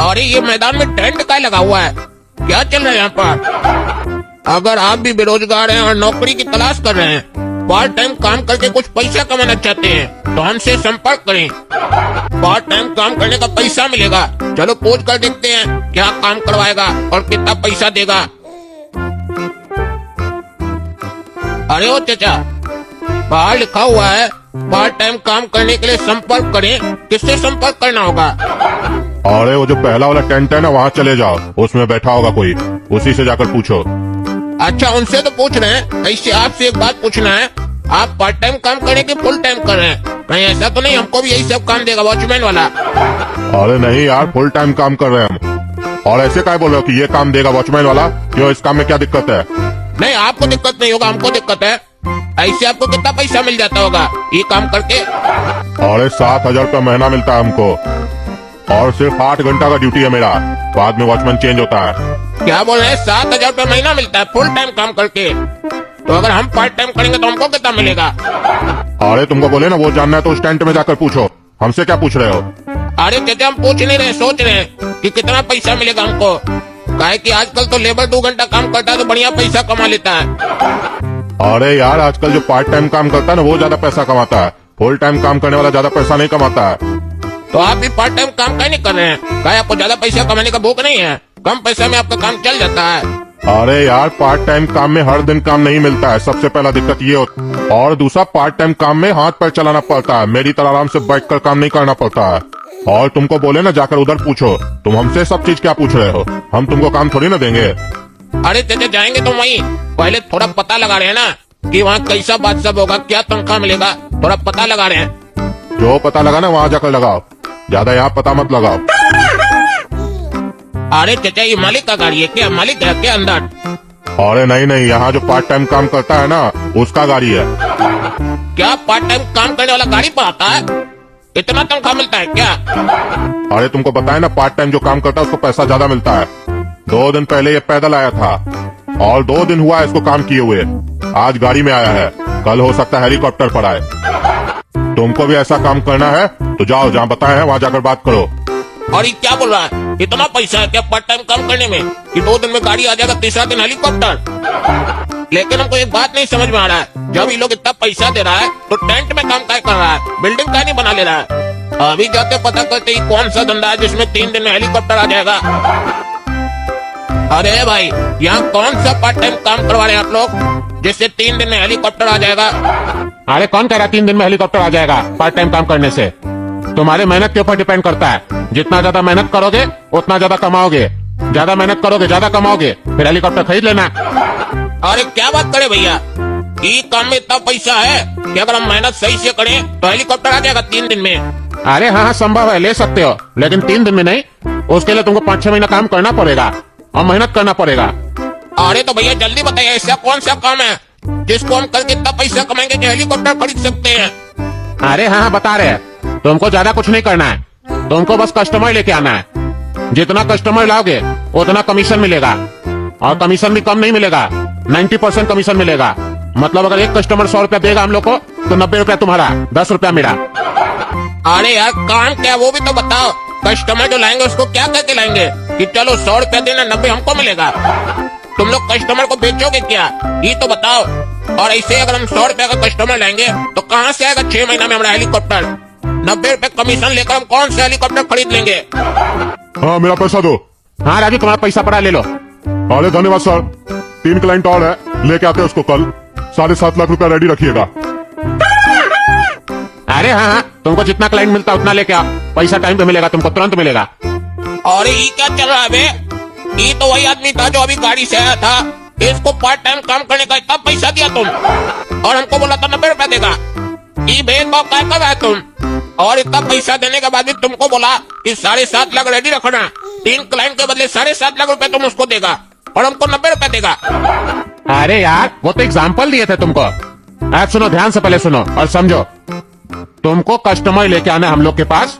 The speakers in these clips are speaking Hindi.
अरे ये मैदान में टेंट का लगा हुआ है, क्या चल रहा है यहाँ पर? अगर आप भी बेरोजगार हैं और नौकरी की तलाश कर रहे हैं, पार्ट टाइम काम करके कुछ पैसा कमाना चाहते हैं, तो हमसे संपर्क करें। पार्ट टाइम काम करने का पैसा मिलेगा। चलो पूछ कर देखते हैं क्या काम करवाएगा और कितना पैसा देगा। अरे ओ चाचा, बाहर लिखा हुआ है पार्ट टाइम काम करने के लिए संपर्क करें। किससे संपर्क करना होगा? अरे वो जो पहला वाला टेंट है ना, वहाँ चले जाओ, उसमें बैठा होगा कोई, उसी से जाकर पूछो। अच्छा, उनसे तो पूछ रहे हैं, ऐसे आपसे एक बात पूछना है, आप पार्ट टाइम काम करने के फुल टाइम कर रहे हैं? कहीं ऐसा तो नहीं हमको भी यही सब काम देगा वॉचमैन वाला? अरे नहीं यार, फुल टाइम काम कर रहे हैं हम। और ऐसे क्या बोल रहे हो कि ये काम देगा वॉचमैन वाला? क्यों, इस काम में क्या दिक्कत है? नहीं, आपको दिक्कत नहीं होगा, हमको दिक्कत है। ऐसे आपको कितना पैसा मिल जाता होगा ये काम करके? अरे 7,000 रुपया महीना मिलता है हमको, और सिर्फ 8 घंटा का ड्यूटी है मेरा, बाद में वॉचमैन चेंज होता है। क्या बोल रहे हैं? 7,000 रुपया महीना मिलता है फुल टाइम काम करके? तो अगर हम पार्ट टाइम करेंगे तो हमको कितना मिलेगा? अरे तुमको बोले ना वो जानना है तो उस टेंट में जाकर पूछो, हमसे क्या पूछ रहे हो? अरे चाचा, हम पूछ नहीं रहे, सोच रहे हैं कि कितना पैसा मिलेगा हमको। काहे कि आजकल तो लेबर 2 घंटा काम करता है तो बढ़िया पैसा कमा लेता है। अरे यार, आजकल जो पार्ट टाइम काम करता है ना, वो ज्यादा पैसा कमाता है, फुल टाइम काम करने वाला ज्यादा पैसा नहीं कमाता है। तो आप भी पार्ट टाइम काम क्यों नहीं कर रहे हैं? क्या आपको ज्यादा पैसा कमाने का भूख नहीं है? कम पैसा में आपका काम चल जाता है। अरे यार, पार्ट टाइम काम में हर दिन काम नहीं मिलता है, सबसे पहला दिक्कत ये होती, और दूसरा पार्ट टाइम काम में हाथ पैर चलाना पड़ता है, मेरी तरह आराम से बैठ कर काम नहीं करना पड़ता है। और तुमको बोले ना जाकर उधर पूछो, तुम हमसे सब चीज क्या पूछ रहे हो? हम तुमको काम थोड़ी ना देंगे। अरे चाचा, जाएंगे तो वहीं, पहले थोड़ा पता लगा रहे हैं ना कि वहाँ कैसा बात सब होगा, क्या तनख्वाह मिलेगा, थोड़ा पता लगा रहे हैं। जो पता लगा ना वहाँ जाकर लगाओ, ज्यादा यहाँ पता मत लगाओ। अरे चाचा, ये मालिक का गाड़ी है क्या? मालिक है क्या अंदर? अरे नहीं नहीं, यहाँ जो पार्ट टाइम काम करता है ना, उसका गाड़ी है। क्या पार्ट टाइम काम करने वाला गाड़ी पर आता है? इतना तनख्वाह मिलता है क्या? अरे तुमको बताया ना, पार्ट टाइम जो काम करता है उसको पैसा ज्यादा मिलता है। 2 दिन पहले ये पैदल आया था, और 2 दिन हुआ है इसको काम किए हुए, आज गाड़ी में आया है, कल हो सकता है हेलीकॉप्टर पर आए। तुमको भी ऐसा काम करना है तो जाओ, जहाँ बताए हैं वहाँ जाकर बात करो। और ये क्या बोल रहा है? इतना पैसा है क्या पार्ट टाइम काम करने में कि 2 दिन में गाड़ी आ जाएगा, तीसरा दिन हेलीकॉप्टर? लेकिन हमको एक बात नहीं समझ में आ रहा है, जब ये लोग इतना पैसा दे रहा है तो टेंट में काम क्या कर रहा है, बिल्डिंग का नहीं बना ले रहा है? अभी जाते पता करते ही कौन सा धंधा है जिसमें 3 दिन में हेलीकॉप्टर आ जाएगा। अरे भाई, यहाँ कौन सा पार्ट टाइम काम करवा रहे हैं आप लोग जिससे 3 दिन में हेलीकॉप्टर आ जाएगा? अरे कौन कह रहा 3 दिन में हेलीकॉप्टर आ जाएगा पार्ट टाइम काम करने से? तुम्हारी मेहनत के ऊपर डिपेंड करता है, जितना ज्यादा मेहनत करोगे उतना ज्यादा कमाओगे, ज्यादा मेहनत करोगे ज्यादा कमाओगे, फिर हेलीकॉप्टर खरीद लेना। अरे क्या बात करे भैया, ये काम में इतना पैसा है कि अगर हम मेहनत सही से करें तो हेलीकॉप्टर आ जाएगा 3 दिन में? अरे हाँ, संभव है, ले सकते हो, लेकिन 3 दिन में नहीं, उसके लिए तुमको 5-6 महीना काम करना पड़ेगा और मेहनत करना पड़ेगा। अरे तो भैया जल्दी बताइए, ऐसा कौन सा काम है जिसको हम करके इतना पैसा कमाएंगे कि हेलीकॉप्टर खरीद सकते हैं? अरे हाँ, बता रहे हैं, तुमको ज्यादा कुछ नहीं करना है, तुमको बस कस्टमर लेके आना है। जितना कस्टमर लाओगे उतना कमीशन मिलेगा, और कमीशन भी कम नहीं मिलेगा, 90% कमीशन मिलेगा। मतलब अगर एक कस्टमर 100 रुपया देगा हम लोग को, तो 90 रुपया तुम्हारा, 10 रुपया मेरा। अरे यार, काम क्या वो भी तो बताओ। कस्टमर जो लाएंगे उसको क्या करके लाएंगे कि चलो 100 रुपया देना, 90 हमको मिलेगा? तुम लोग कस्टमर को बेचोगे क्या, ये तो बताओ। और ऐसे अगर हम 100 रुपया का कस्टमर लेंगे तो कहाँ से आएगा 6 महीना में हमारा हेलीकॉप्टर? 90 रुपए कमीशन लेकर हम कौन से हेलीकॉप्टर खरीद लेंगे? हाँ, मेरा पैसा दो। हाँ राजू, तुम्हारा पैसा पड़ा, ले लो। अरे धन्यवाद सर, 3 क्लाइंट और है, लेके आते हैं उसको कल। 7.5 लाख रुपया रेडी रखिएगा। अरे हाँ हाँ, तुमको जितना क्लाइंट मिलता है उतना लेके आओ, पैसा टाइम पे मिलेगा, तुमको तुरंत मिलेगा। और ये क्या चल रहा है बे? ये तो वही आदमी था जो अभी गाड़ी से आया था, इसको पार्ट टाइम काम करने का इतना पैसा दिया तुम, और हमको बोला था 90 रुपया देगा। ये भेदभाव क्या कर रहा है तुम? और इतना पैसा देने के बाद भी तुमको बोला कि 7.5 लाख रेडी रखना, 3 क्लाइंट के बदले 7.5 लाख रुपए तुम उसको देगा और हमको 90 रुपए देगा। अरे यार, वो तो एग्जाम्पल दिए थे तुमको। आप सुनो, ध्यान से पहले सुनो और समझो। तुमको कस्टमर लेके आना है हम लोग के पास।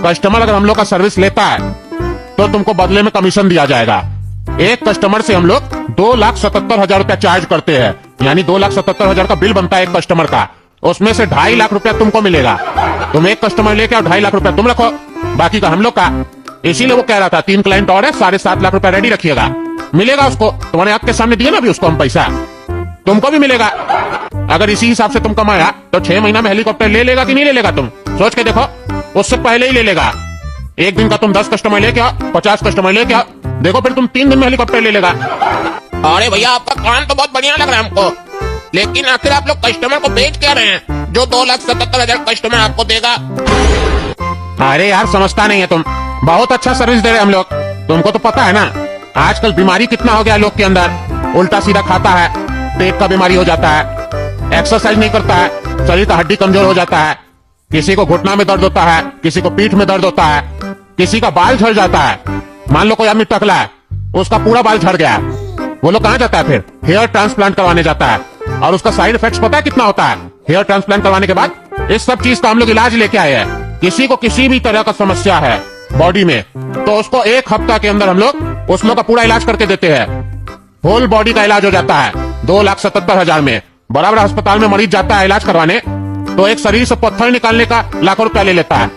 कस्टमर अगर हम लोग का सर्विस लेता है तो तुमको बदले में कमीशन दिया जाएगा। एक कस्टमर से हम लोग 2,77,000 रुपया चार्ज करते हैं, यानी 2,77,000 का बिल बनता है एक कस्टमर का, उसमें से 2.5 लाख रुपया तुमको मिलेगा। तुम एक कस्टमर लेके आओ, 2.5 लाख रुपया तुम रखो, बाकी का हम लोग का। इसीलिए वो कह रहा था 3 क्लाइंट और है, 7.5 लाख रुपए रेडी रखिएगा। मिलेगा उसको, तुम्हारे आंख के सामने दिए ना अभी उसको हम पैसा, तुमको भी मिलेगा। अगर इसी हिसाब से तुम कमाया तो 6 महीना में हेलीकॉप्टर ले लेगा कि नहीं ले लेगा? तुम सोच के देखो, उससे पहले ही ले लेगा। एक दिन का तुम 10 कस्टमर लेके आओ, 50 कस्टमर लेके आओ, देखो फिर तुम 3 दिन में हेलीकॉप्टर ले लेगा। अरे भैया आपका काम तो बहुत बढ़िया लग रहा है हमको, लेकिन आखिर आप लोग कस्टमर को बेच क्या रहे हैं जो 2,77,000 कस्टमर आपको देगा? अरे यार समझता नहीं है तुम, बहुत अच्छा सर्विस दे रहे हैं हम लोग। तुमको तो पता है ना आजकल बीमारी कितना हो गया है लोग के अंदर। उल्टा सीधा खाता है, पेट का बीमारी हो जाता है, एक्सरसाइज नहीं करता है, शरीर का हड्डी कमजोर हो जाता है, किसी को घुटना में दर्द होता है, किसी को पीठ में दर्द होता है, किसी का बाल झड़ जाता है। मान लो कोई आदमी टकला है, उसका पूरा बाल झड़ गया, वो लोग कहाँ जाता है? फिर हेयर ट्रांसप्लांट करवाने जाता है, और उसका साइड इफेक्ट्स पता है कितना होता है? हेयर ट्रांसप्लांट करवाने के बाद इस सब चीज का हम लोग इलाज लेके आए हैं। किसी को किसी भी तरह का समस्या है बॉडी में, तो उसको 1 हफ्ता के अंदर हम लोग उस लोग का पूरा इलाज करके देते हैं। होल बॉडी का इलाज हो जाता है 2,77,000 में। बड़ा बड़ा अस्पताल में मरीज जाता है इलाज करवाने तो एक शरीर से पत्थर निकालने का लाखों रुपया ले लेता है।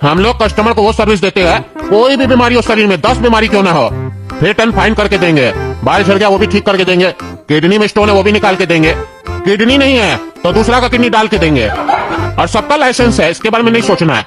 हम लोग कस्टमर को वो सर्विस देते हैं, कोई भी बीमारी हो शरीर में, 10 बीमारी क्यों ना हो, फिट एंड फाइन करके देंगे। बाल झड़ गया वो भी ठीक करके देंगे, किडनी में स्टोन है वो भी निकाल के देंगे, किडनी नहीं है तो दूसरा का किडनी डाल के देंगे, और सबका लाइसेंस है, इसके बारे में नहीं सोचना है।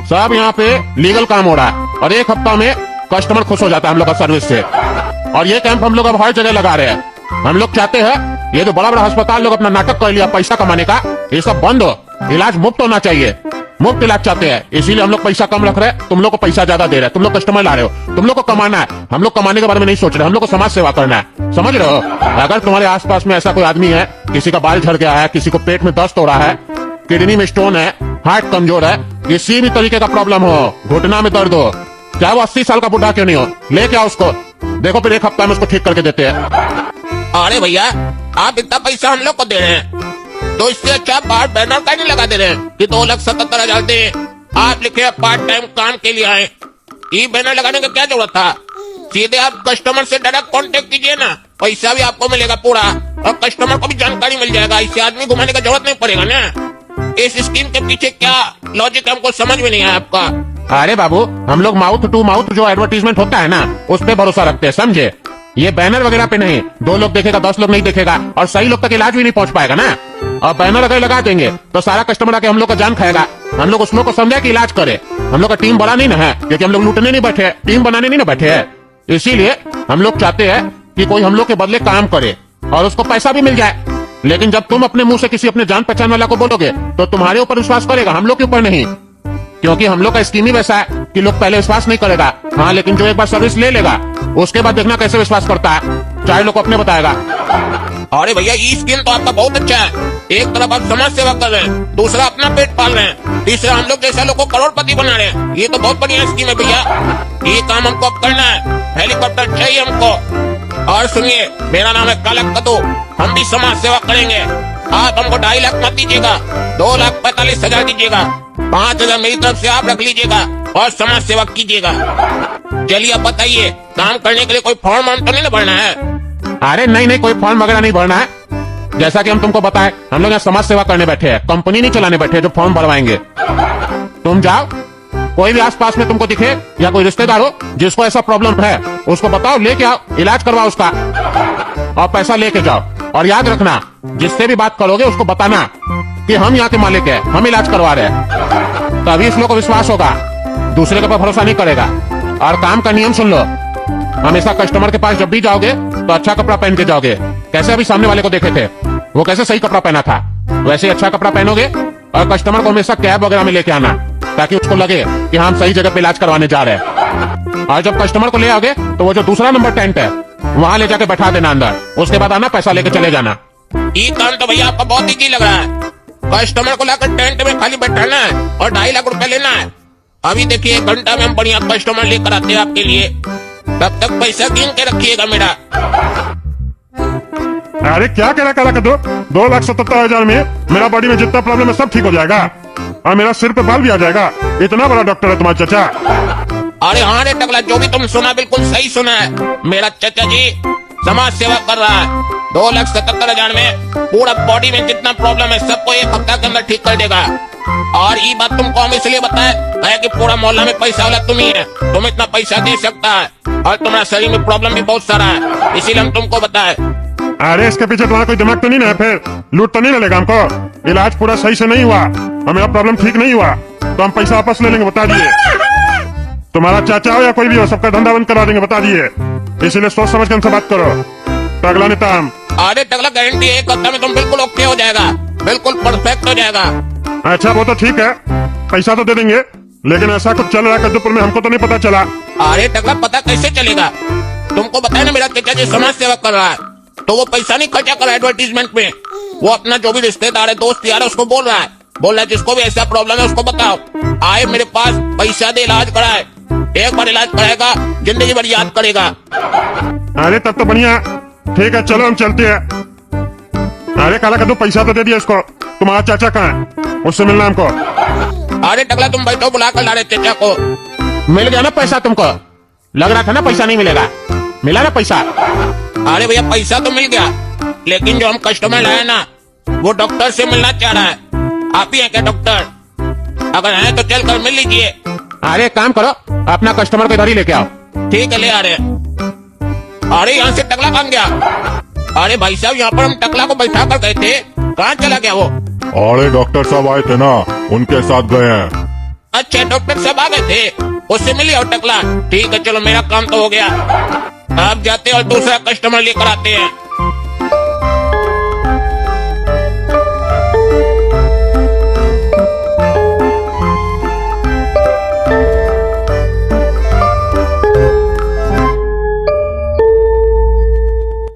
सब यहाँ पे लीगल काम हो रहा है, और 1 हफ्ता में कस्टमर खुश हो जाता है हम लोग का सर्विस से। और ये कैंप हम लोग अब हर जगह लगा रहे हैं। हम लोग चाहते हैं ये जो बड़ा बड़ा अस्पताल लोग अपना नाटक कर लिया पैसा कमाने का, ये सब बंद हो, इलाज मुफ्त होना चाहिए। मुफ्त इलाज चाहते हैं, इसीलिए हम लोग पैसा कम रख रहे हैं, तुम लोग को पैसा ज्यादा दे रहे हैं, तुम लोग कस्टमर ला रहे हो, तुम लोग को कमाना है। हम लोग कमाने के बारे में नहीं सोच रहे, हम लोग को समाज सेवा करना है, समझ रहे हो? अगर तुम्हारे आसपास में ऐसा कोई आदमी है, किसी का बाल झड़ गया है, किसी को पेट में दस्त हो रहा है, किडनी में स्टोन है, हार्ट कमजोर है, किसी भी तरीके का प्रॉब्लम हो, घुटना में दर्द हो, चाहे वो 80 साल का बुढ़ा क्यों नहीं हो, लेके आओ उसको, देखो फिर 1 हफ्ता में उसको ठीक करके देते हैं। अरे भैया आप इतना पैसा हम लोग को दे रहे हैं तो इससे अच्छा बाहर बैनर का नहीं लगा दे रहे हैं कि 2,77,000 दे, आप लिखे पार्ट टाइम काम के लिए आए। ये बैनर लगाने की क्या जरूरत था? सीधे आप कस्टमर से डायरेक्ट कांटेक्ट कीजिए ना, पैसा भी आपको मिलेगा पूरा, और कस्टमर को भी जानकारी मिल जाएगा, इससे आदमी घुमाने का जरूरत नहीं पड़ेगा ना। इस स्कीम के पीछे क्या लॉजिक हमको समझ में नहीं आया आपका। अरे बाबू, हम लोग माउथ टू माउथ जो एडवर्टीजमेंट होता है ना, उस पे भरोसा रखते हैं, समझे? ये बैनर वगैरह पे नहीं। 2 लोग देखेगा, 10 लोग नहीं देखेगा, और सही लोग तक इलाज भी नहीं पहुंच पाएगा ना। और बैनर अगर लगा देंगे तो सारा कस्टमर आके हम लोग का जान खाएगा। हम लोग उस लोग को समझा कि इलाज करे। हम लोग का टीम बड़ा नहीं ना है, क्योंकि हम लोग लूटने नहीं बैठे, टीम बनाने नहीं ना बैठे है। इसीलिए हम लोग चाहते हैं कि कोई हम लोग के बदले काम करे और उसको पैसा भी मिल जाए। लेकिन जब तुम अपने मुंह से किसी अपने जान पहचान वाला को बोलोगे तो तुम्हारे ऊपर विश्वास करेगा, हम लोग के ऊपर नहीं, क्योंकि हम लोग का स्कीम ही वैसा है कि लोग पहले विश्वास नहीं करेगा। हाँ, लेकिन जो एक बार सर्विस ले लेगा उसके बाद देखना कैसे विश्वास करता है, चाहे लोग को अपने बताएगा। अरे भैया ये स्कीम तो आपका बहुत अच्छा है। एक तरफ आप समाज सेवा कर रहे हैं, दूसरा अपना पेट पाल रहे हैं, तीसरा हम लोग जैसा लोग को करोड़पति बना रहे हैं। ये तो बहुत बढ़िया स्कीम है भैया, ये काम हमको अब करना है। हेलीकॉप्टर चाहिए हमको। और सुनिए, मेरा नाम है काला कद्दू, हम भी समाज सेवा करेंगे। आप हमको 2.5 लाख मत दीजिएगा, 2,45,000 दीजिएगा, 5,000 मेरी तरफ से आप रख लीजिएगा और समाज सेवा कीजिएगा। चलिए अब बताइए, काम करने के लिए कोई फॉर्म तो नहीं ना भरना है? अरे नहीं, कोई फॉर्म वगैरह नहीं भरना है। जैसा कि हम तुमको बताएं, हम लोग यहाँ समाज सेवा करने बैठे हैं, कंपनी नहीं चलाने बैठे जो फॉर्म भरवाएंगे। तुम जाओ, कोई भी आसपास में तुमको दिखे या कोई रिश्तेदार हो जिसको ऐसा प्रॉब्लम है, उसको बताओ, लेके आओ, इलाज करवाओ उसका, और पैसा लेके जाओ। और याद रखना, जिससे भी बात करोगे उसको बताना कि हम यहाँ के मालिक है, हम इलाज करवा रहे हैं, तभी इस लोग को विश्वास होगा, दूसरे के ऊपर भरोसा नहीं करेगा। और काम का नियम सुन लो, हमेशा कस्टमर के पास जब भी जाओगे तो अच्छा कपड़ा पहन के जाओगे। कैसे अभी सामने वाले को देखे थे, वो कैसे सही कपड़ा पहना था, वैसे अच्छा कपड़ा पहनोगे। और कस्टमर को हमेशा कैब वगैरह में लेके आना, ताकि उसको लगे कि हम सही जगह पे इलाज करवाने जा रहे हैं। और जब कस्टमर को ले आओगे तो वो जो दूसरा नंबर टेंट है वहाँ ले जाके बैठा देना अंदर, उसके बाद आना, पैसा लेके चले जाना। ये काम तो भैया आपका बहुत ईजी लग रहा है। कस्टमर को लाकर टेंट में खाली बैठाना है और 2.5 लाख रुपए लेना है। अभी देखिए, 1 घंटा में हम बढ़िया कस्टमर लेकर आते हैं आपके लिए, तब तक पैसा गिन के रखिएगा मेरा। अरे क्या कह रहा है 2,77,000 में मेरा बॉडी में जितना प्रॉब्लम है सब ठीक हो जाएगा, और मेरा सिर पे बाल भी आ जाएगा। इतना बड़ा डॉक्टर है तुम्हारा चाचा। अरे हाँ रे टकला, जो भी तुम सुना बिल्कुल सही सुना है। मेरा चाचा जी समाज सेवा कर रहा है, 2,77,000 में पूरा बॉडी में जितना प्रॉब्लम है सबको 1 हफ्ता के अंदर ठीक कर देगा। और ये बात तुमको हम इसलिए बताए है कि पूरा मोहल्ला में पैसा वाला तुम ही है, तुम इतना पैसा दे सकता है और तुम्हारा शरीर में प्रॉब्लम भी बहुत सारा है, इसीलिए हम तुमको बताए। अरे इसके पीछे तुम्हारा कोई दिमाग तो नहीं ना है? फिर लूट तो नहीं ना लेगा हमको? इलाज पूरा सही से नहीं हुआ और मेरा प्रॉब्लम ठीक नहीं हुआ तो हम पैसा वापस ले लेंगे, बता दिए। तुम्हारा चाचा हो या कोई भी हो, सबका धंधा बंद करा देंगे, बता दिए। इसीलिए सोच समझ के हमसे बात करो। टगला नेता हम। अरे टकला गारंटी है, 1 हफ्ते में तुम बिल्कुल ओके हो जाएगा, बिल्कुल परफेक्ट हो जाएगा। अच्छा वो तो ठीक है, पैसा तो दे देंगे, लेकिन ऐसा कुछ चल रहा है कद्दूपुर में, हमको तो नहीं पता चला। अरे टकला पता कैसे चलेगा? तुमको बताया ना मेरा चाचा जी समाज सेवा कर रहा है, तो वो पैसा नहीं खर्चा कर रहा है एडवर्टीजमेंट में। वो अपना जो भी रिश्तेदार है, दोस्त यार है, उसको बोल रहा है जिसको भी ऐसा प्रॉब्लम है उसको बताओ, आए मेरे पास, पैसा दे, इलाज कराए। एक बार इलाज कराएगा, जिंदगी भर याद करेगा। अरे तब तो बढ़िया, ठीक है चलो हम चलते हैं। अरे काला कद्दू पैसा तो दे दिया इसको। तुम्हारा चाचा कहाँ है? उससे मिलना हमको। अरे टकला तुम बैठो, बुला कर ला रहे चाचा को। मिल गया ना पैसा तुमको? लग रहा था ना पैसा नहीं मिलेगा, मिला ना पैसा? अरे भैया पैसा तो मिल गया, लेकिन जो हम कस्टमर लाए ना, वो डॉक्टर से मिलना चाह रहा है। आप ही हैं क्या डॉक्टर? अगर हैं तो चल कर मिल लीजिए। अरे एक काम करो, अपना कस्टमर को इधर ही लेके आओ। ठीक है ले आ रहे हैं। अरे यहाँ से टकला कहाँ गया? अरे भाई साहब यहाँ पर हम टकला को बैठा कर गए थे, कहाँ चला गया वो? अरे डॉक्टर साहब आए थे ना, उनके साथ गए हैं। अच्छा डॉक्टर साहब आ गए थे, उससे मिल लिया टकला। ठीक है चलो, मेरा काम तो हो गया। आप जाते और दूसरा कस्टमर लेकर आते हैं।